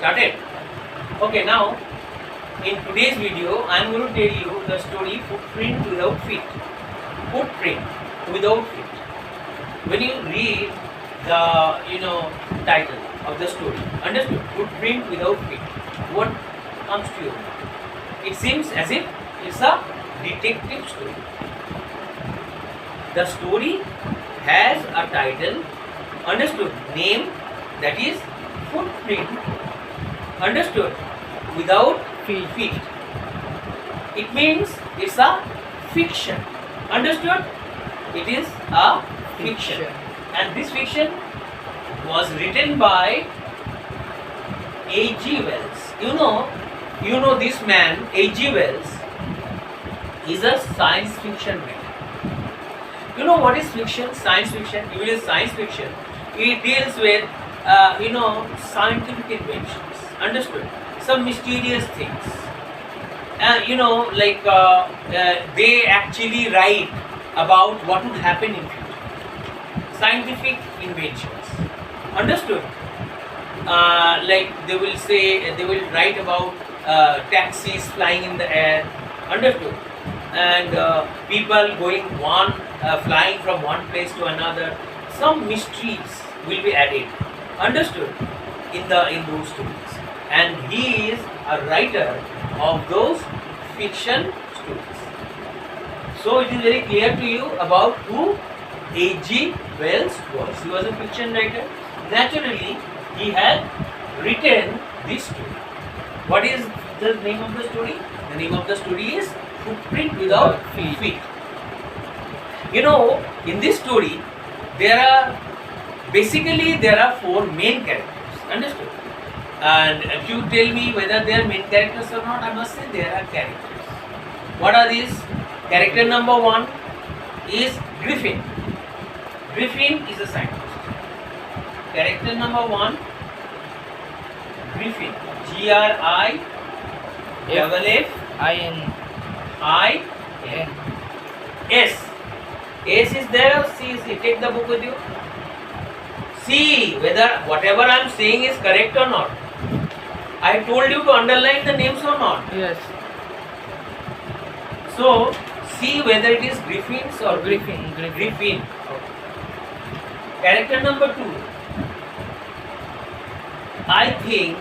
Started? Okay, now in today's video I am going to tell you the story Footprint Without Feet. Footprint Without Feet. When you read the title of the story, understood? Footprint Without Feet. What comes to your mind? It seems as if it's a detective story. The story has a title, understood, name, that is Footprint, understood, without feet. It means it's a fiction, understood? It is a fiction. And this fiction was written by H.G. Wells. You know this man, H.G. Wells, is a science fiction writer. You know what is fiction? Science fiction. It is science fiction. It deals with scientific inventions. Understood? Some mysterious things. They actually write about what would happen in future. Scientific inventions. Understood? They will write about taxis flying in the air. Understood? And people flying from one place to another. Some mysteries will be added. Understood? In those stories. And he is a writer of those fiction stories. So it is very clear to you about who H.G. Wells was. He was a fiction writer. Naturally, he had written this story. What is the name of the story? The name of the story is Footprint Without Feet. In this story, there are four main characters. Understood? And if you tell me whether they are main characters or not, I must say there are characters. What are these? Character number one is Griffin. Griffin is a scientist. Character number one, Griffin. Griffin. S is there or C is there? Take the book with you. See whether whatever I am saying is correct or not. I told you to underline the names or not. Yes. So see whether it is Griffins or Griffin. Okay. Character number two. I think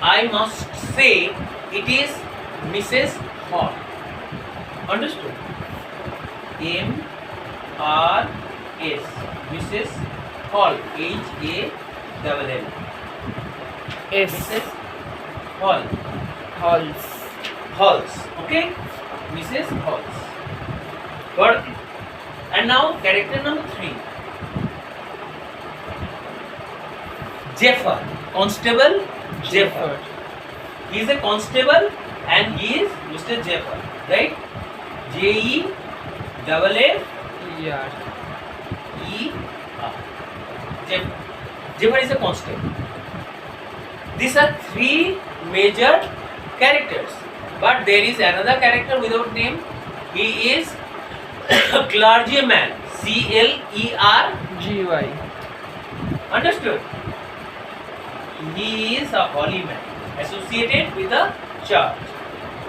I must say it is Mrs. Hall. Understood? M-R-S. Mrs. Hall. H-A-L-L. S. Mrs. Hall. Halls. Okay? Mrs. Halls. Got it? And now character number three. Jeffer. Constable Jeffer. He is a constable and he is Mr. Jeffer. Right? Jeffer. Jeffer is a constable. These are three major characters. But there is another character without name. He is a clergyman. Clergy. Understood? He is a holy man associated with the church.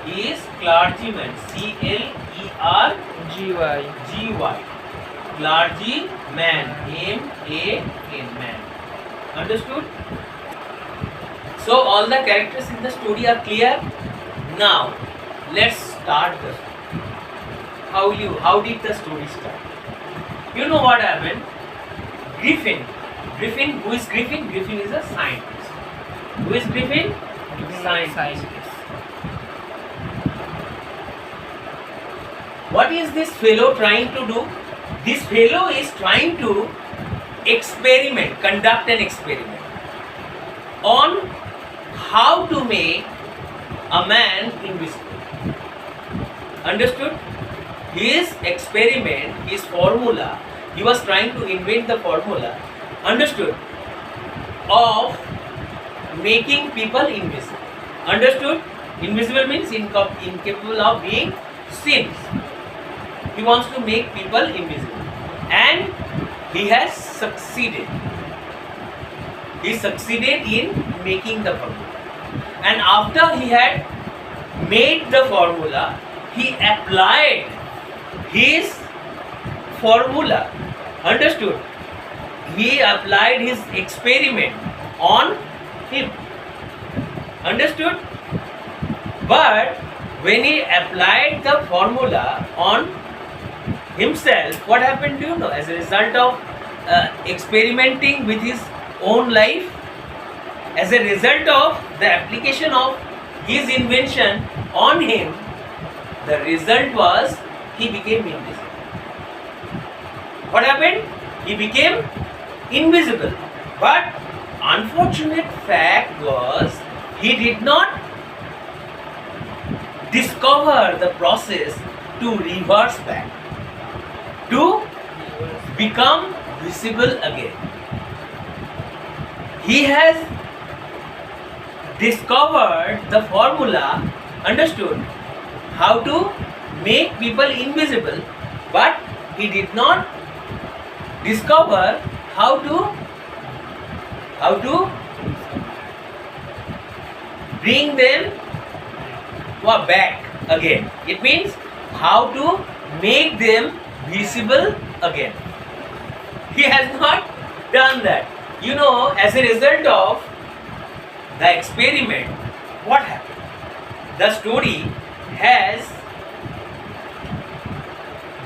He is clergyman. Clergy. Clergy man. M-A-N man. Understood? So all the characters in the story are clear. Now let's start the story. How did the story start? You know what happened? Griffin. Who is Griffin? Griffin is a scientist. Who is Griffin? Scientist. What is this fellow trying to do? This fellow is trying to conduct an experiment on how to make a man invisible. Understood? His experiment, his formula, he was trying to invent the formula, understood, of making people invisible. Understood? Invisible means incapable of being seen. He wants to make people invisible. And he has succeeded. He succeeded in making the formula. And after he had made the formula, he applied his formula. Understood? He applied his experiment on him. Understood? But when he applied the formula on himself, what happened, do you know? As a result of experimenting with his own life, as a result of the application of his invention on him, the result was he became invisible. What happened? He became invisible. But unfortunate fact was he did not discover the process to reverse back, to become visible again. He has discovered the formula, understood how to make people invisible, but he did not discover how to bring them back again. It means how to make them visible again. He has not done that. You know, as a result of the experiment, what happened? The story has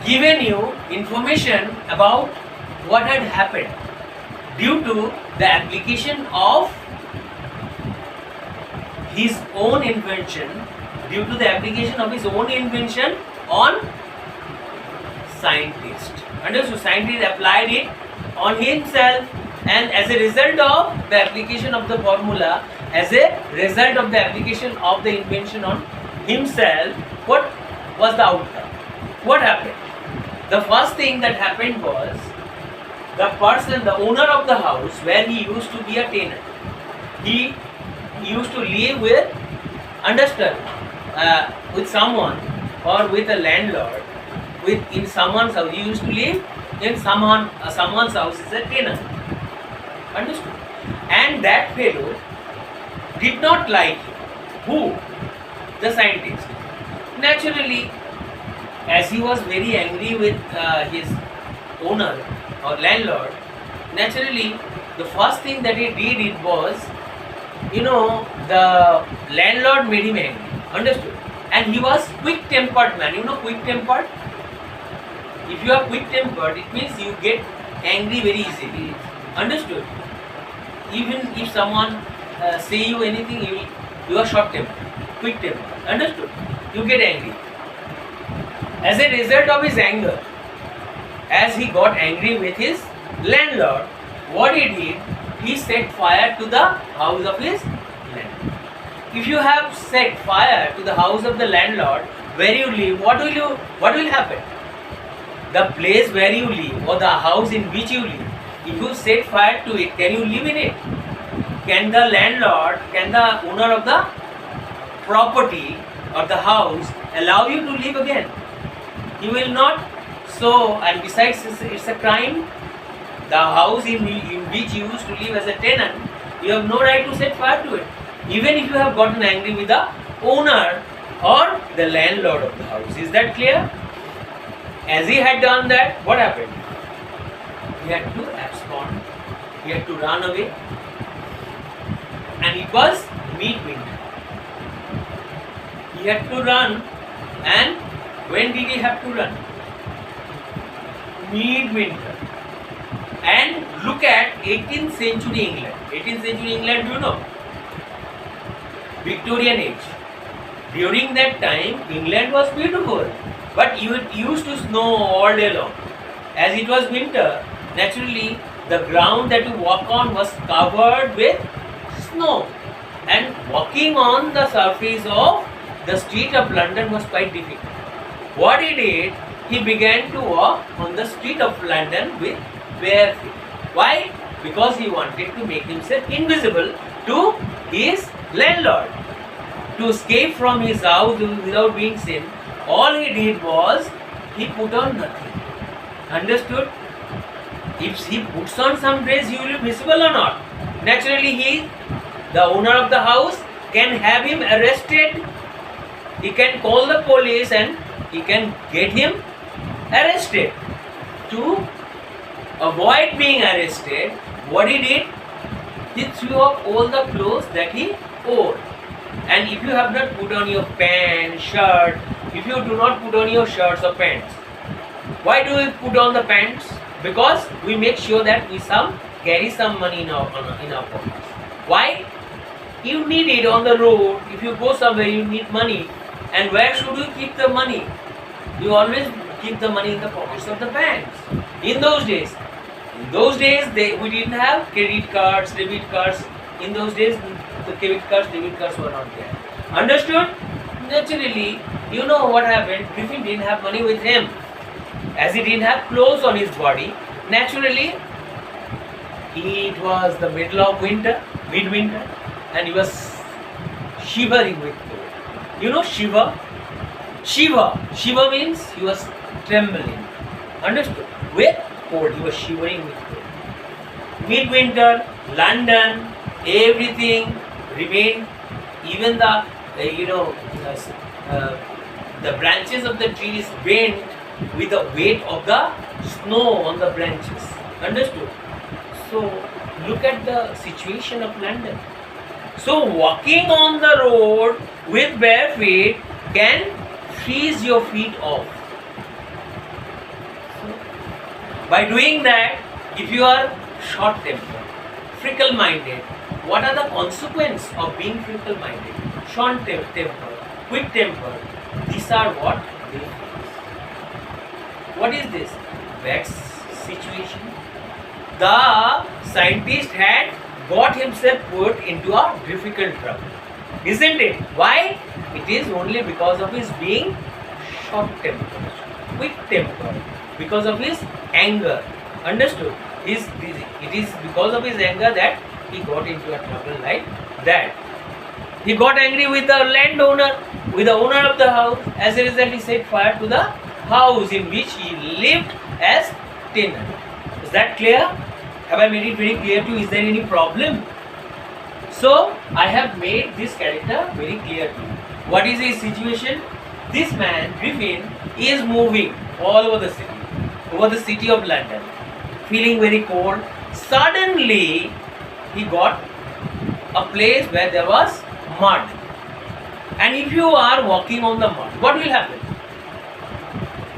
given you information about what had happened due to the application of his own invention, on scientist. Understood? Scientist applied it on himself, and as a result of the application of the formula, as a result of the application of the invention on himself, what was the outcome? What happened? The first thing that happened was the person, the owner of the house where he used to be a tenant, he used to live with, understood, with someone or with a landlord, in someone's house. He used to live in someone's house as a tenant. Understood? And that fellow did not like him. Who? The scientist. Naturally, as he was very angry with his owner or landlord, naturally the first thing that he did it was, the landlord made him angry. Understood? And he was quick-tempered man. You know quick-tempered? If you are quick-tempered, it means you get angry very easily. Understood? Even if someone say you anything, you are short-tempered, quick-tempered. Understood? You get angry. As a result of his anger, as he got angry with his landlord, what he did, he set fire to the house of his landlord. If you have set fire to the house of the landlord where you live, what will happen? The place where you live or the house in which you live, if you set fire to it, can you live in it? Can the landlord, can the owner of the property or the house allow you to live again? He will not. So, and besides, it's a crime. The house in which you used to live as a tenant, you have no right to set fire to it, even if you have gotten angry with the owner or the landlord of the house. Is that clear? As he had done that, what happened? He had to abscond, he had to run away, and it was midwinter. He had to run, and when did he have to run? Midwinter. And look at 18th century England. 18th century England, you know, Victorian age. During that time, England was beautiful, but it used to snow all day long. As it was winter, naturally the ground that you walk on was covered with snow, and walking on the surface of the street of London was quite difficult. What he did, he began to walk on the street of London with bare feet. Why? Because he wanted to make himself invisible to his landlord. To escape from his house without being seen, all he did was he put on nothing. Understood? If he puts on some dress, he will be visible or not? Naturally, the owner of the house, can have him arrested. He can call the police and he can get him arrested. To avoid being arrested, what he did, he threw off all the clothes that he wore. And if you have not put on your pants, shirt, if you do not put on your shirts or pants, why do we put on the pants? Because we make sure that we carry some money in our pockets. Why? You need it on the road. If you go somewhere, you need money. And where should you keep the money? You always keep the money in the pockets of the banks. In those days, we didn't have credit cards, debit cards. In those days, the credit cards, debit cards were not there. Understood? Naturally, you know what happened. Griffin didn't have money with him. As he didn't have clothes on his body, naturally, it was the middle of winter, midwinter, and he was shivering with cold. You know shiver? Shiva means he was trembling. Understood? With cold, he was shivering with cold. Midwinter, London, everything remained. Even the the branches of the trees bent with the weight of the snow on the branches. Understood? So look at the situation of London. So walking on the road with bare feet can freeze your feet off. So, by doing that, if you are short-tempered, fickle-minded, what are the consequences of being fickle-minded, short-tempered, quick-tempered? These are what they face. What is this? Bad situation. The scientist had got himself put into a difficult trouble. Isn't it? Why? It is only because of his being short-tempered, quick-tempered, because of his anger. Understood? It is because of his anger that he got into a trouble like that. He got angry with the landowner, with the owner of the house. As a result, he set fire to the house in which he lived as tenant. Is that clear? Have I made it very clear to you? Is there any problem? So, I have made this character very clear to you. What is his situation? This man, Griffin, is moving all over the city of London, feeling very cold. Suddenly, he got a place where there was mud. And if you are walking on the mud, what will happen?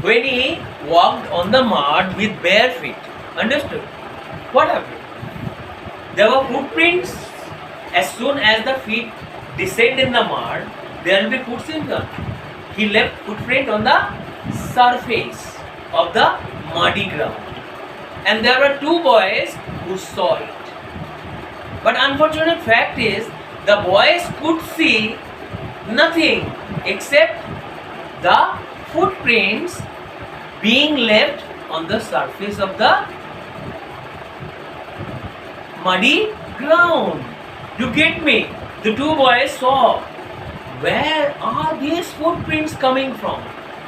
When he walked on the mud with bare feet, understood? What happened? There were footprints. As soon as the feet descend in the mud, there will be footprints. He left footprint on the surface of the muddy ground. And there were two boys who saw it. But unfortunate fact is, the boys could see nothing except the footprints being left on the surface of the muddy ground. You get me? The two boys saw, where are these footprints coming from?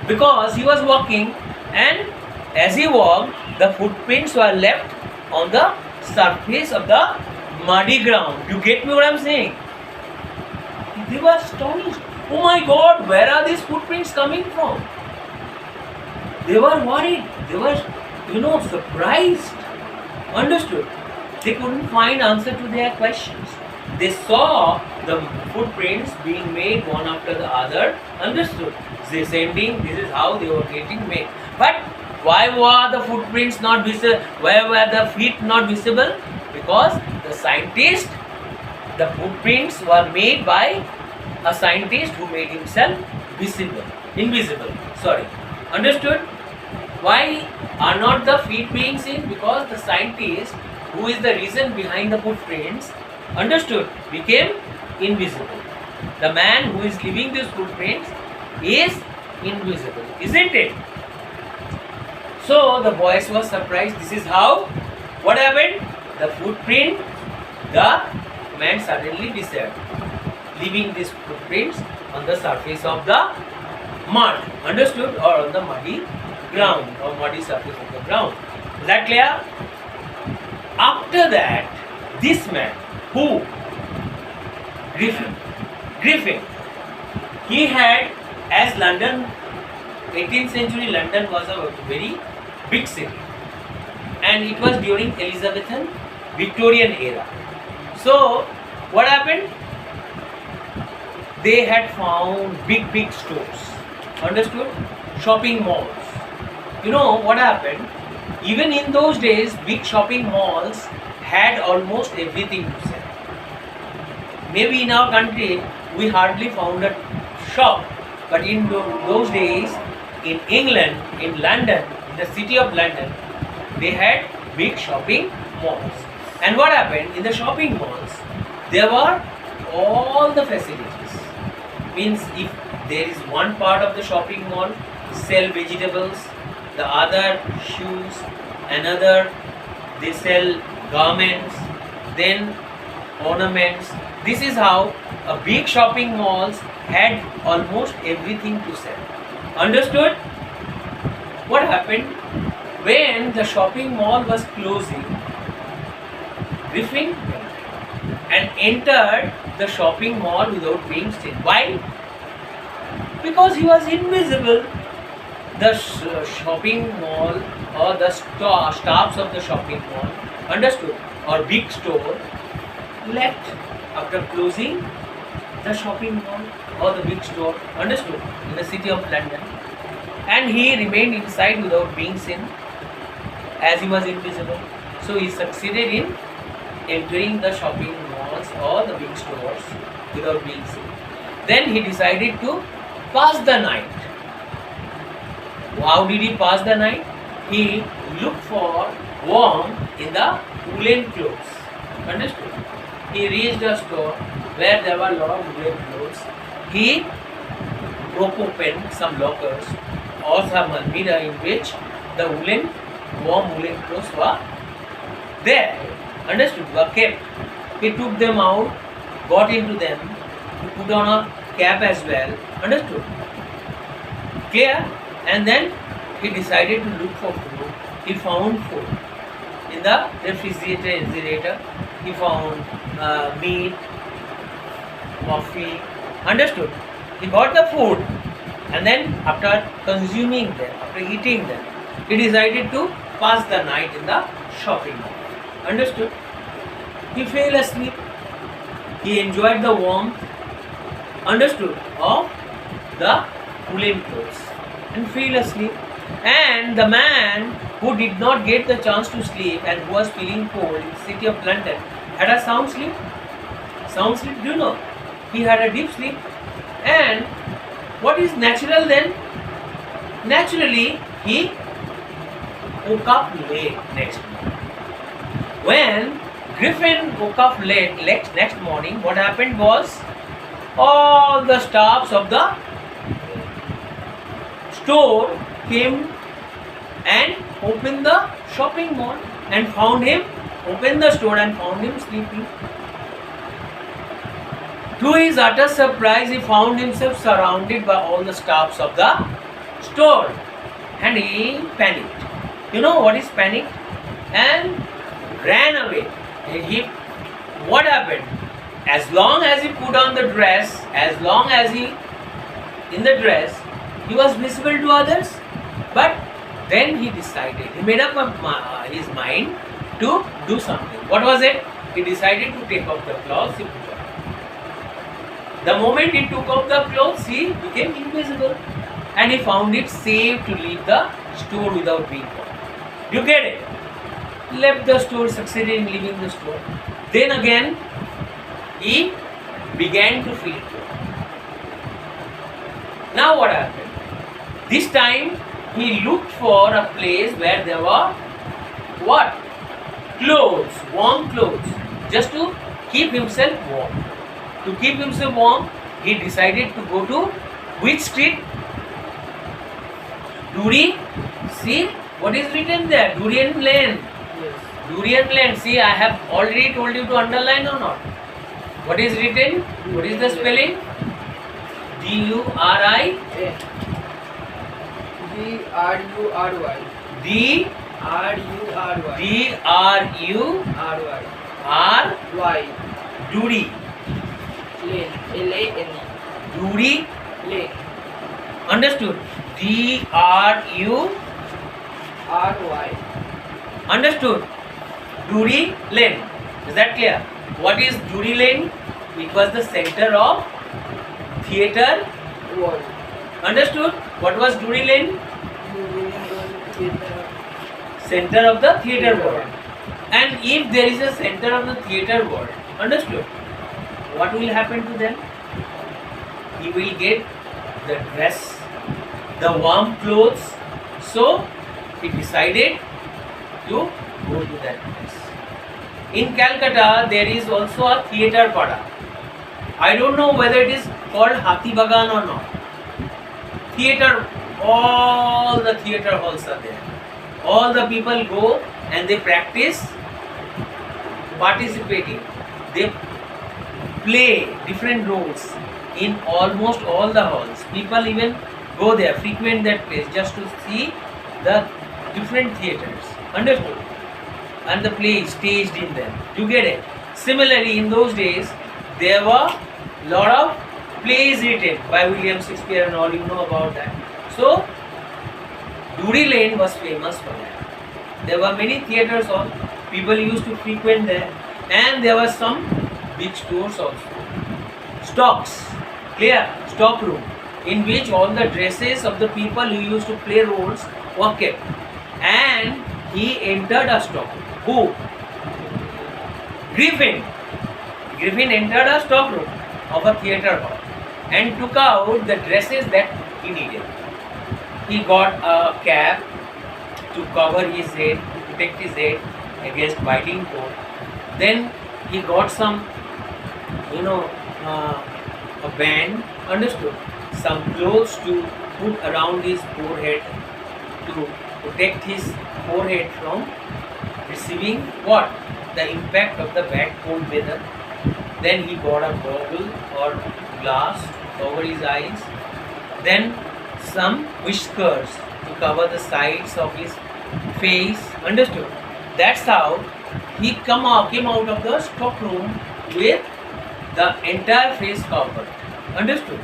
Because he was walking, and as he walked, the footprints were left on the surface of the muddy ground. You get me what I am saying? They were astonished. Oh my God, where are these footprints coming from? They were worried. They were, surprised. Understood? They couldn't find answer to their questions. They saw the footprints being made one after the other. Understood? Descending. This is how they were getting made. But why were the footprints not visible? Why were the feet not visible? Because the footprints were made by a scientist who made himself invisible. Understood? Why are not the feet being seen? Because the scientist, who is the reason behind the footprints, understood, became invisible. The man who is leaving these footprints is invisible, isn't it? So the boys were surprised. This is how. What happened? The footprint, the man suddenly disappeared, leaving these footprints on the surface of the mud. Understood? Or on the muddy ground, or muddy surface of the ground. Is that clear? After that, this man, who? Griffin, Griffin. He had, as London, 18th century London was a very big city, and it was during Elizabethan Victorian era. So what happened? They had found big stores. Understood? Shopping malls. You know what happened? Even in those days, big shopping malls had almost everything to sell. Maybe in our country we hardly found a shop, but in those days, in England, in London, in the city of London, they had big shopping malls. And what happened? In the shopping malls, there were all the facilities. Means if there is one part of the shopping mall sell vegetables, the other shoes, another they sell garments, then ornaments. This is how a big shopping malls had almost everything to sell. Understood? What happened? When the shopping mall was closing, Griffin went and entered the shopping mall without being seen. Why? Because he was invisible. The shopping mall or the staffs of the shopping mall, understood, or big store, left after closing the shopping mall or the big store, understood, in the city of London, and he remained inside without being seen, as he was invisible. So he succeeded in entering the shopping malls or the big stores without being seen. Then he decided to pass the night. How did he pass the night? He looked for warmth in the woolen clothes. Understood? He reached a store where there were a lot of woolen clothes. He broke open some lockers or some almirah in which the warm woolen clothes were there. Understood? Were kept. He took them out, got into them, he put on a cap as well. Understood? Clear? And then he decided to look for food. He found food. In the refrigerator, he found meat, coffee. Understood? He got the food, and then after consuming them, after eating them, he decided to pass the night in the shopping mall. Understood? He fell asleep. He enjoyed the warmth, understood, of the woolen clothes and fell asleep. And the man who did not get the chance to sleep and who was feeling cold in the city of London had a sound sleep. Sound sleep, do you know? He had a deep sleep. And what is natural then? Naturally, he woke up late next morning. When Griffin woke up late next morning, what happened was all the staffs of the store came and opened the shopping mall and found him, opened the store and found him sleeping. To his utter surprise, he found himself surrounded by all the staffs of the store and he panicked. You know what is panic? And ran away. And what happened? As long as he put on the dress, as long as he in the dress, he was visible to others. But then he decided, he made up his mind to do something. What was it? He decided to take off the clothes he put on. The moment he took off the clothes, he became invisible. And he found it safe to leave the store without being caught. You get it? Left the store, succeeded in leaving the store. Then again, he began to feel cold. Now what happened? This time, he looked for a place where there were what? Clothes, warm clothes, just to keep himself warm. To keep himself warm, he decided to go to which street? Drury. See what is written there? Durian Lane. Yes. Durian Lane. See, I have already told you to underline or not. What is written? What is the spelling? D-U-R-I. D-R-U-R-Y. D-R-U-R-Y. D-R-U-R-Y. R. Y. Duri. Lane. L-A-N-E. Drury Lane. understood? D-R-U R-Y. understood? Drury Lane. Is that clear? What is Drury Lane? It was the center of theatre. World. Understood? What was Drury Lane? Theatre. Center of the theatre world. And if there is a center of the theatre world, understood? What will happen to them? He will get the dress, the warm clothes. So he decided to go to that place. In Calcutta, there is also a theatre pada. I don't know whether it is called Hathi Bagan or not. Theatre, all the theatre halls are there. All the people go and they practice participating. They play different roles in almost all the halls. People even go there, frequent that place just to see the different theatres. Understood? And the play is staged in them. You get it? Similarly, in those days, there were lot of plays written by William Shakespeare and all. You know about that. So, Drury Lane was famous for that. There were many theatres on. People used to frequent there, and there were some big stores also. Stocks, clear? Stock room, in which all the dresses of the people who used to play roles were kept. And he entered a stock. Who? Griffin. Griffin entered a stock room of a theatre hall and took out the dresses that he needed. He got a cap to cover his head, to protect his head against biting cold. Then he got some, a band, understood? Some clothes to put around his forehead to protect his forehead from receiving what? The impact of the bad cold weather. Then he got a goggle or glass over his eyes. Then some whiskers to cover the sides of his face. Understood? That's how he came out of the stock room with the entire face covered. Understood?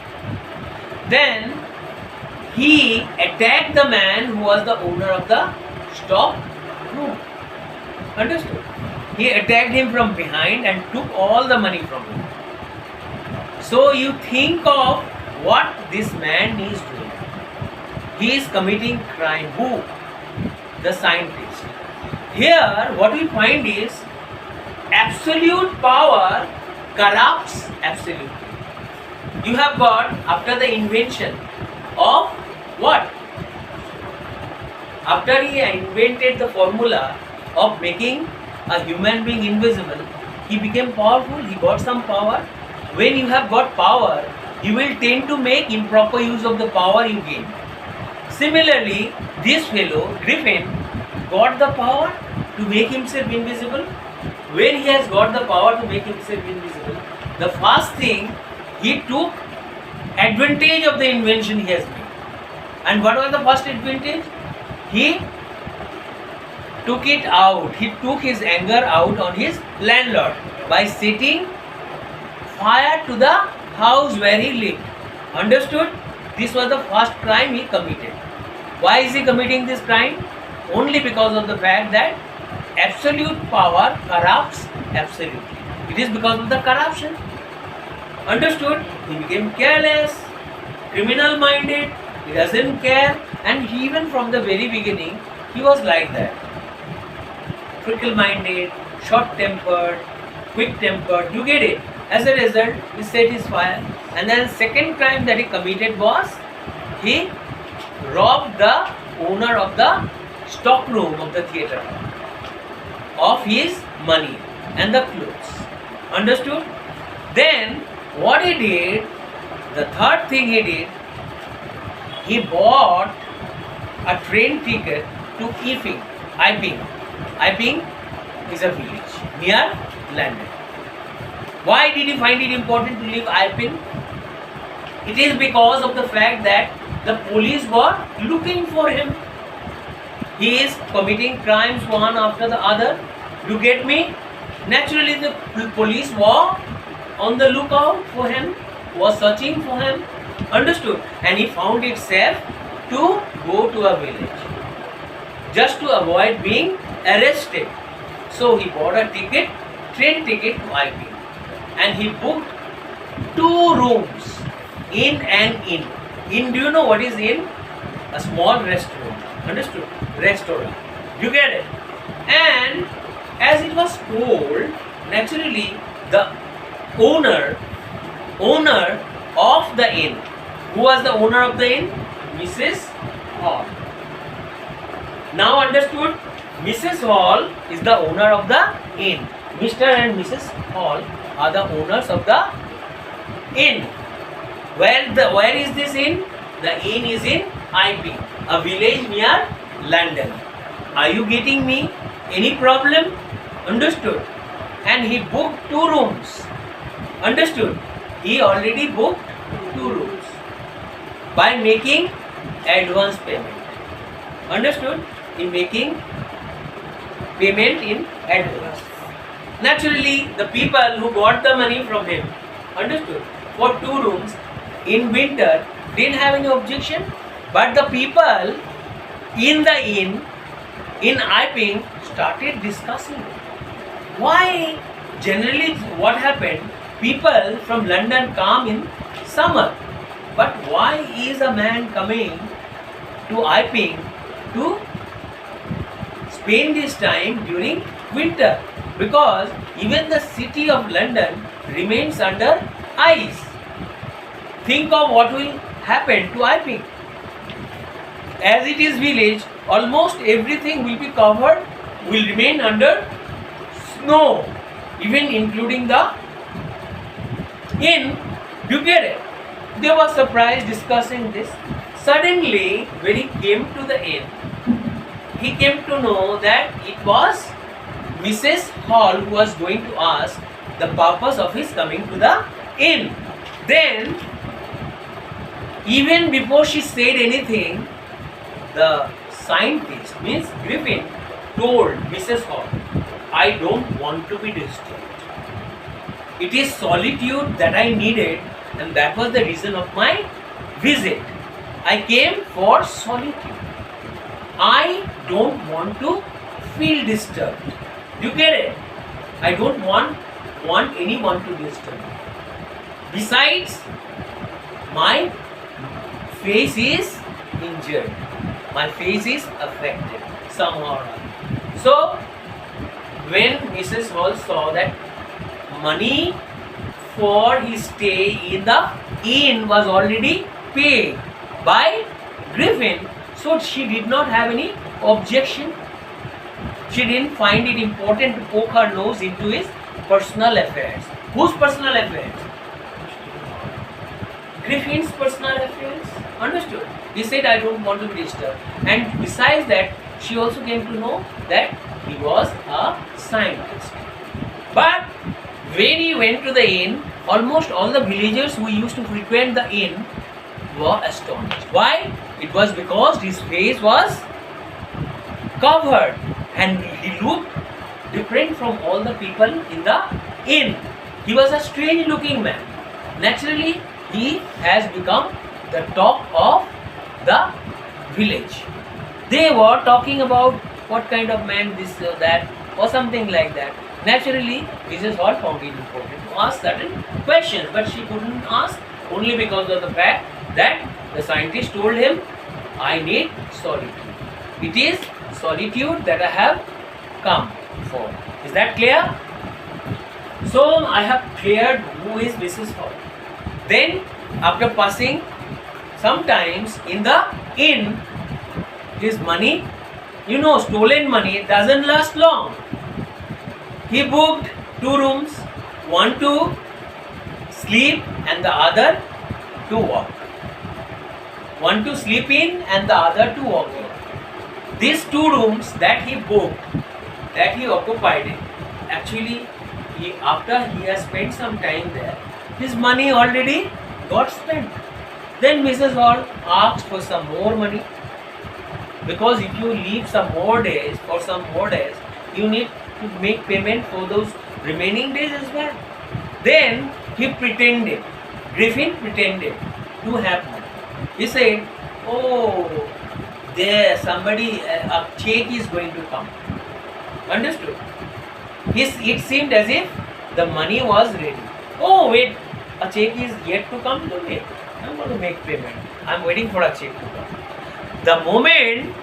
Then he attacked the man who was the owner of the stock room. Understood? He attacked him from behind and took all the money from him. So you think of what this man is doing. He is committing crime. Who? The scientist. Here what we find is absolute power corrupts absolutely. You have got, after the invention of what? After he invented the formula of making a human being invisible, he became powerful, he got some power. When you have got power, you will tend to make improper use of the power you gain. Similarly, this fellow, Griffin, got the power to make himself invisible. When he has got the power to make himself invisible, the first thing, he took advantage of the invention he has made. And what was the first advantage? He took it out. He took his anger out on his landlord by setting fire to the house where he lived. Understood? This was the first crime he committed. Why is he committing this crime? Only because of the fact that absolute power corrupts absolutely. It is because of the corruption. Understood? He became careless, criminal minded, he doesn't care, and even from the very beginning he was like that. Fickle minded, short tempered, quick tempered, you get it. As a result, he set his fire. And then second crime that he committed was he robbed the owner of the stock room of the theatre of his money and the clothes. Understood? Then what he did, the third thing he did, he bought a train ticket to Iping. Iping is a village near London. Why did he find it important to leave Iping? It is because of the fact that the police were looking for him. He is committing crimes one after the other. You get me? Naturally, the police were on the lookout for him, was searching for him. Understood? And he found itself to go to a village just to avoid being arrested. So he bought a ticket, train ticket to Iping, and he booked 2 rooms, in and in. In, do you know what is in? A small restaurant. Understood? Restaurant. You get it? And as it was cold, naturally the owner of the inn. Who was the owner of the inn? Mrs. Hall. Now understood? Mrs. Hall is the owner of the inn. Mr. and Mrs. Hall are the owners of the inn. Where is this inn? The inn is in Iping, a village near London. Are you getting me? Any problem? Understood? And he booked 2 rooms. Understood? He already booked 2 rooms by making advance payment. Understood? In making payment in advance. Naturally, the people who got the money from him, understood, for 2 rooms in winter didn't have any objection, but the people in the inn in Iping started discussing why generally what happened, people from London come in summer, but why is a man coming to Iping to spend his time during winter? Because even the city of London remains under ice. Think of what will happen to Iping. As it is village, almost everything will be covered, will remain under snow, even including the inn. You get it? They were surprised discussing this. Suddenly, when he came to the inn, he came to know that it was Mrs. Hall who was going to ask the purpose of his coming to the inn. Then, even before she said anything, the scientist, means Griffin, told Mrs. Hall, I don't want to be disturbed. It is solitude that I needed, and that was the reason of my visit. I came for solitude. I don't want to feel disturbed. You get it? I don't want anyone to disturb me. Besides, my face is injured. My face is affected somehow or other. So, when Mrs. Hall saw that money for his stay in the inn was already paid by Griffin, so she did not have any objection. She didn't find it important to poke her nose into his personal affairs. Whose personal affairs? Griffin's personal affairs. Understood? He said, I don't want to be disturbed. And besides that, she also came to know that he was a scientist. But when he went to the inn, almost all the villagers who used to frequent the inn were astonished. Why? It was because his face was covered and he looked different from all the people in the inn. He was a strange looking man. Naturally, he has become the talk of the village. They were talking about what kind of man this or that or something like that. Naturally, Mrs. Hall found it important to ask certain questions, but she couldn't ask only because of the fact that the scientist told him, I need solitude. It is solitude that I have come for. Is that clear? So I have cleared who is Mrs. Hall. Then after passing sometimes in the inn, his money, stolen money doesn't last long. He booked 2 rooms, one to sleep and the other to walk. One to sleep in and the other to walk in. These 2 rooms that he booked, that he occupied in, actually after he has spent some time there, his money already got spent. Then Mrs. Hall asked for some more money, because if you leave some more days, for some more days, you need to make payment for those remaining days as well. Then he pretended, Griffin pretended to have money. He said, "Oh, there somebody, a check is going to come." Understood? It seemed as if the money was ready. Oh wait, a check is yet to come to me. I'm going to make payment. I'm waiting for a check to come. The moment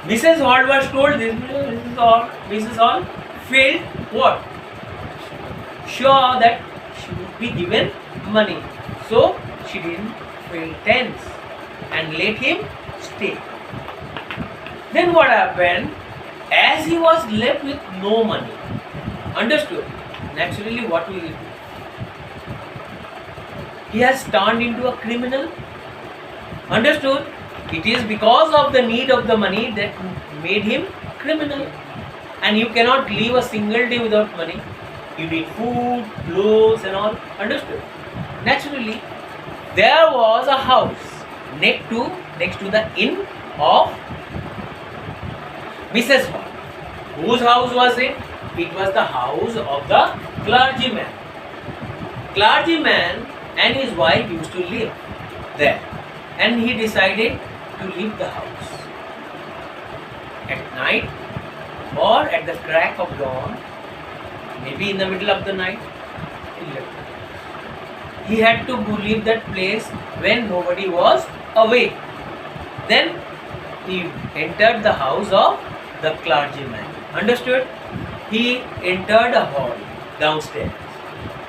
Mrs. Hall was told this, Mrs. Hall felt what? Sure that she would be given money. So she didn't feel tense and let him stay. Then what happened? As he was left with no money, understood? Naturally, what will he do? He has turned into a criminal. Understood? It is because of the need of the money that made him criminal. And you cannot live a single day without money. You need food, clothes and all. Understood? Naturally, there was a house next to the inn of Mrs. Hall. Whose house was it? It was the house of the clergyman. Clergyman and his wife used to live there. And he decided to leave the house. At night or at the crack of dawn, maybe in the middle of the night, he left. He had to leave that place when nobody was awake. Then he entered the house of the clergyman. Understood? He entered a hall downstairs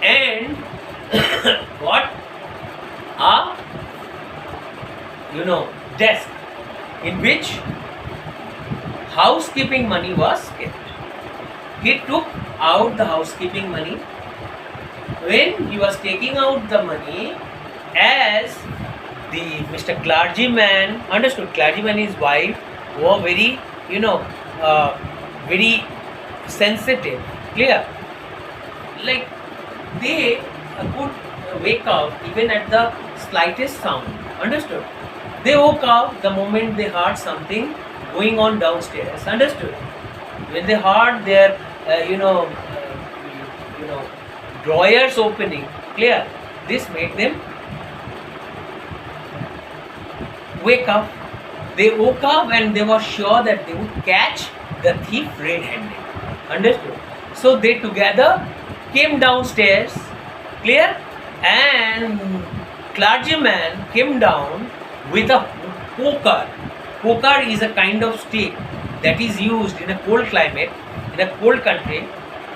and got a desk in which housekeeping money was kept. He took out the housekeeping money. When he was taking out the money, as the Mr. Clergyman, understood, clergyman and his wife were very, very sensitive, clear. Like they could wake up even at the slightest sound, understood. They woke up the moment they heard something going on downstairs, understood. When they heard their, drawers opening, clear. This made them wake up. They woke up and they were sure that they would catch the thief red-handed. Understood? So they together came downstairs, clear, and clergyman came down with a poker. Poker is a kind of stick that is used in a cold climate, in a cold country,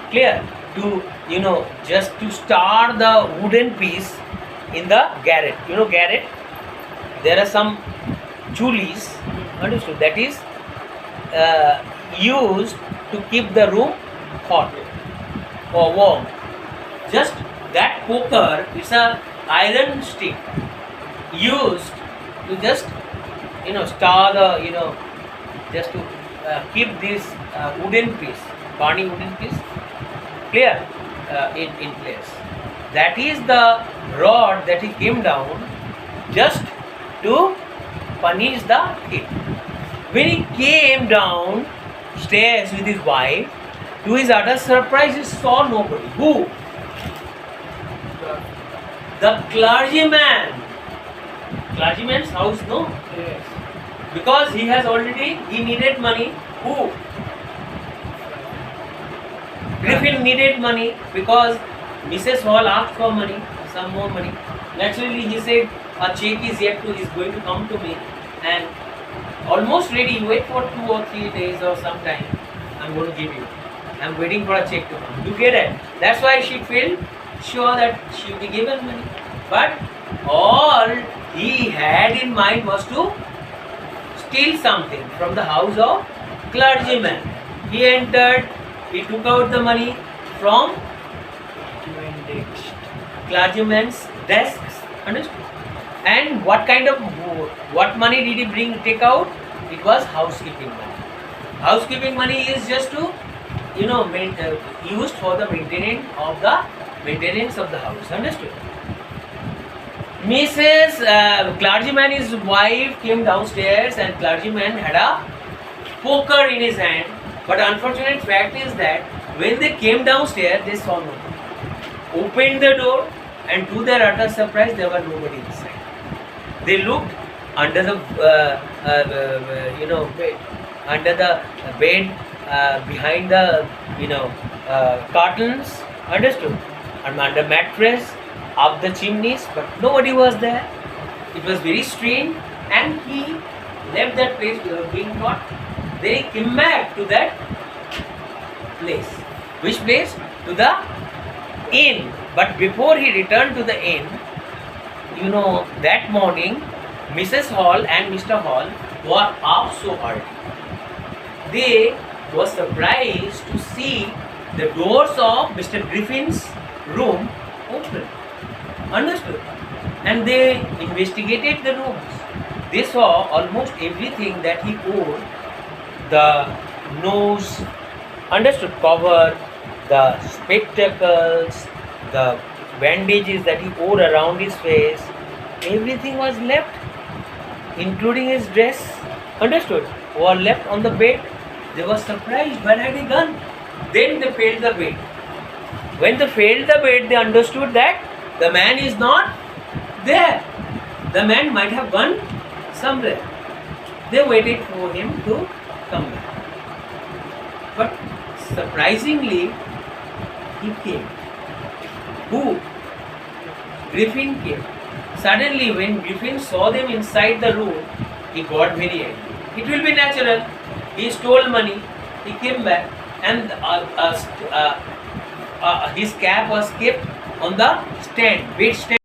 clear, to just to star the wooden piece in the garret. Garret, there are some chulis, understood, that is used to keep the room hot or warm. Just that poker is a iron stick used to just star the just to keep this wooden piece, burning wooden piece, clear, in place. That is the rod that he came down just to punish the thief. When he came down stairs with his wife, to his utter surprise, he saw nobody. Who? The clergyman. Clergyman's house, no? Yes. Because he needed money. Who? Griffin needed money because Mrs. Hall asked for money, some more money. Naturally, he said, a check is going to come to me, and almost ready. Wait for 2 or 3 days or some time. I'm going to give you. I'm waiting for a check to come. You get it? That's why she felt sure that she will be given money. But all he had in mind was to steal something from the house of clergyman. He entered. He took out the money from clergyman's desks. Understood? And what money did he take out? It was housekeeping money. Housekeeping money is just to used for the maintenance of the house. Understood? Mrs. Clergyman, his wife, came downstairs and clergyman had a poker in his hand. But unfortunate fact is that when they came downstairs, they saw nobody. Opened the door, and to their utter surprise, there were nobody inside. They looked under the, Bed. under the bed, behind the, curtains, understood, and under mattress, up the chimneys, but nobody was there. It was very strange, and he left that place without being caught. Then he came back to that place. Which place? To the inn. But before he returned to the inn, that morning, Mrs. Hall and Mr. Hall were up so early. They were surprised to see the doors of Mr. Griffin's room open. Understood? And they investigated the rooms. They saw almost everything that he wore, the nose, understood, cover, the spectacles, the bandages that he wore around his face, everything was left, including his dress, understood, were left on the bed. They were surprised, where had he gone? Then they filled the bed. When they filled the bed, they understood that the man is not there. The man might have gone somewhere. They waited for him to come back. But surprisingly, he came. Who? Griffin came. Suddenly, when Griffin saw them inside the room, he got very angry. It will be natural. He stole money. He came back, and his cap was kept on the stand, bed stand.